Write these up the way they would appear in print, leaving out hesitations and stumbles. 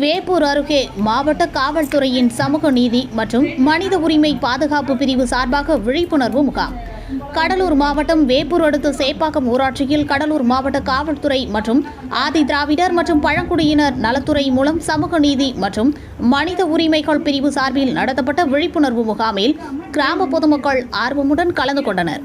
வேப்பூர் அருகே மாவட்ட காவல்துறையின் சமூக நீதி மற்றும் மனித உரிமை பாதுகாப்பு பிரிவு சார்பாக விழிப்புணர்வு முகாம். கடலூர் மாவட்டம் வேப்பூர் அடுத்த சேப்பாக்கம் ஊராட்சியில் கடலூர் மாவட்ட காவல்துறை மற்றும் ஆதி திராவிடர் மற்றும் பழங்குடியினர் நலத்துறை மூலம் சமூக நீதி மற்றும் மனித உரிமைகள் பிரிவு சார்பில் நடத்தப்பட்ட விழிப்புணர்வு முகாமில் கிராம பொதுமக்கள் ஆர்வமுடன் கலந்து கொண்டனர்.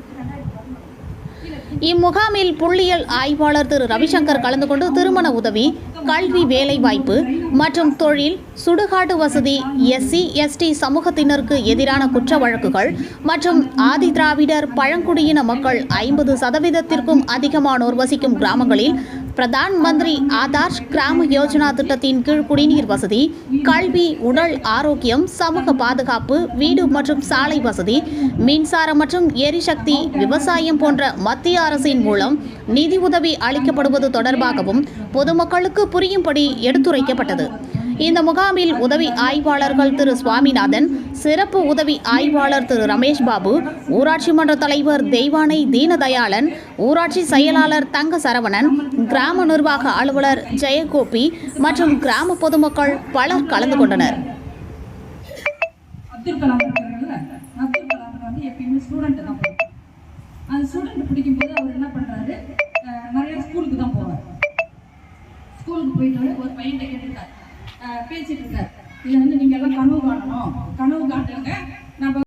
இம்முகாமில் புள்ளியியல் ஆய்வாளர் திரு ரவிசங்கர் கலந்து கொண்டு திருமண உதவி, கல்வி, வேலைவாய்ப்பு மற்றும் தொழில், சுடுகாட்டு வசதி, SC/ST சமூகத்தினருக்கு எதிரான குற்ற வழக்குகள் மற்றும் ஆதி திராவிடர் பழங்குடியின மக்கள் 50% அதிகமானோர் வசிக்கும் கிராமங்களில் பிரதான் மந்திரி ஆதர்ஷ் கிராம யோஜனா திட்டத்தின் கீழ் குடிநீர் வசதி, கல்வி, உடல் ஆரோக்கியம், சமூக பாதுகாப்பு, வீடு மற்றும் சாலை வசதி, மின்சாரம் மற்றும் எரிசக்தி, விவசாயம் போன்ற மத்திய அரசின் மூலம் நிதி உதவி அளிக்கப்படுவது தொடர்பாகவும் பொதுமக்களுக்கு புரியும்படி எடுத்துரைக்கப்பட்டது. இந்த முகாமில் உதவி ஆய்வாளர்கள் திரு சுவாமிநாதன், சிறப்பு உதவி ஆய்வாளர் திரு ரமேஷ் பாபு, ஊராட்சி மன்ற தலைவர் தெய்வானை தீனதயாளன், ஊராட்சி செயலாளர் தங்க சரவணன், கிராம நிர்வாக அலுவலர் ஜெயகோபி மற்றும் கிராம பொதுமக்கள் பலர் கலந்து கொண்டனர். ஸ்கூலுக்கு போயிட்டு ஒரு பையன் கேட்டுருக்கார், பேசிட்டு இருக்கார். இதை நீங்க எல்லாம் கனவு காணணும், கனவு காட்டுங்க. நம்ம